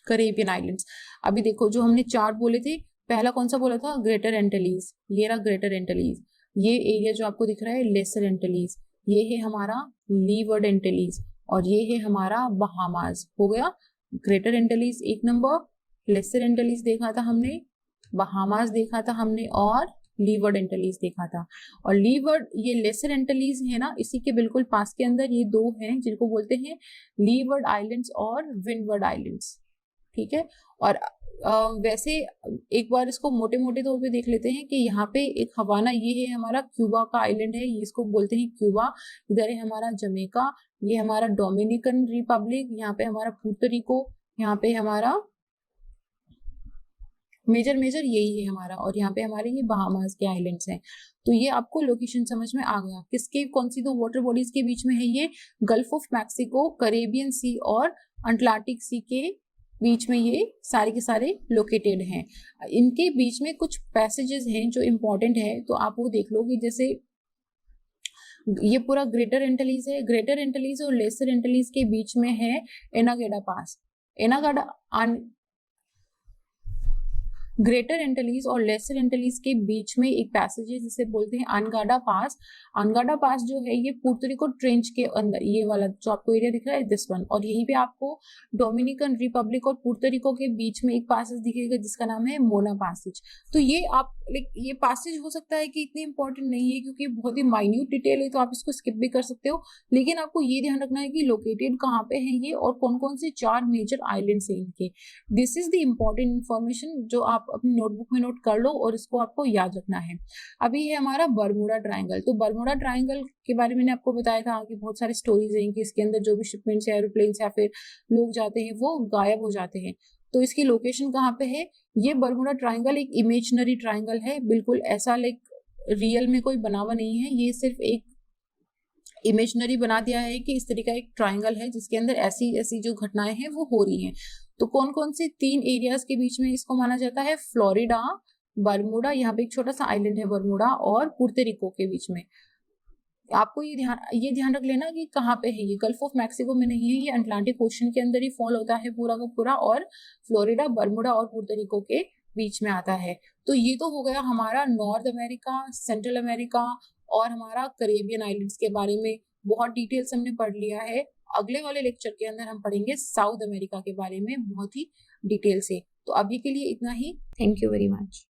करेबियन आइलैंड्स। अभी देखो, जो हमने 4 बोले थे, पहला कौन सा बोला था? Greater Antilles. ये रहा ग्रेटर एंटलीज। ये एरिया जो आपको दिख रहा है लेसर एंटलीज, ये है हमारा लीवर्ड एंटलीज, और ये है हमारा बहामास। हो गया Greater Antilles 1 number, Lesser Antilles देखा था हमने, बहामास देखा था हमने, और लीवर्ड एंटलीज देखा था। और लीवर्ड, ये लेसर एंटलीज है ना, इसी के बिल्कुल पास के अंदर ये 2 हैं जिनको बोलते हैं लीवर्ड आइलैंड्स और विंडवर्ड आइलैंड्स। ठीक है, और वैसे एक बार इसको मोटे मोटे तौर पे देख लेते हैं कि यहाँ पे एक हवाना, ये है हमारा क्यूबा का आइलैंड है, ये इसको बोलते हैं क्यूबा। इधर है हमारा जमैका, ये हमारा डोमिनिकन रिपब्लिक, यहाँ पे हमारा पुर्तरिको, यहाँ पे हमारा मेजर यही है हमारा, और यहाँ पे हमारे ये बहामास के आइलैंड्स हैं। तो ये आपको लोकेशन समझ में आ गया। किसके, कौन सी 2 वाटर बॉडीज के बीच में है ये? गल्फ ऑफ मैक्सिको, करेबियन सी और अटलांटिक सी के बीच में ये सारे के सारे लोकेटेड हैं। इनके बीच में कुछ पैसेजेस हैं जो इम्पोर्टेंट है, तो आप वो देख लो कि जैसे ये पूरा ग्रेटर एंटलीज है, ग्रेटर एंटलीज और लेसर एंटलीज के बीच में है एनागेडा पास। ग्रेटर एंटलीज और लेसर एंटलीज के बीच में एक पैसेज है जिसे बोलते हैं अनगाडा पास। अनगाडा पास जो है ये पुर्तरिको ट्रेंच के अंदर, ये वाला जो आपको एरिया दिख रहा है, दिस वन। और यहीं पे आपको डोमिनिकन रिपब्लिक और पुर्तरिको के बीच में एक पैसेज दिखेगा जिसका नाम है मोना पैसेज। तो ये आप ये पैसेज हो सकता है कि इतनी इंपॉर्टेंट नहीं है क्योंकि बहुत ही माइन्यूट डिटेल है, तो आप इसको स्किप भी कर सकते हो, लेकिन आपको ये ध्यान रखना है कि लोकेटेड कहाँ पे है ये और कौन कौन से 4 मेजर आइलैंड्स हैं इनके। This is the important information जो आप अपनी नोटबुक में नोट कर लो और इसको आपको याद रखना है। अभी है हमारा बरमूडा ट्रायंगल। तो बरमूडा ट्रायंगल के बारे में मैंने आपको बताया था कि बहुत सारी स्टोरीज हैं कि इसके अंदर जो भी शिपमेंट्स या एरोप्लेन्स या फिर लोग जाते हैं वो गायब हो जाते हैं। तो इसकी लोकेशन कहाँ पे है? ये बरमूडा ट्रायंगल एक इमेजिनरी ट्रायंगल है, बिल्कुल ऐसा लाइक रियल में कोई बना हुआ नहीं है, ये सिर्फ एक इमेजिनरी बना दिया है कि इस तरीका एक ट्रायंगल है जिसके अंदर ऐसी ऐसी जो घटनाएं हैं वो हो रही हैं। तो कौन कौन से 3 एरियाज के बीच में इसको माना जाता है? फ्लोरिडा, बरमूडा, यहाँ पे एक छोटा सा आइलैंड है बरमूडा, और पुर्तरिको के बीच में। आपको ये ध्यान रख लेना कि कहाँ पे है ये। गल्फ ऑफ मैक्सिको में नहीं है, ये अटलांटिक ओशन के अंदर ही फॉल होता है पूरा का पूरा, और फ्लोरिडा, बरमूडा और पुर्तरिको के बीच में आता है। तो ये तो हो गया हमारा नॉर्थ अमेरिका, सेंट्रल अमेरिका और हमारा करेबियन आइलैंड्स के बारे में। बहुत डिटेल्स हमने पढ़ लिया है। अगले वाले लेक्चर के अंदर हम पढ़ेंगे साउथ अमेरिका के बारे में बहुत ही डिटेल से। तो अभी के लिए इतना ही। Thank you very much.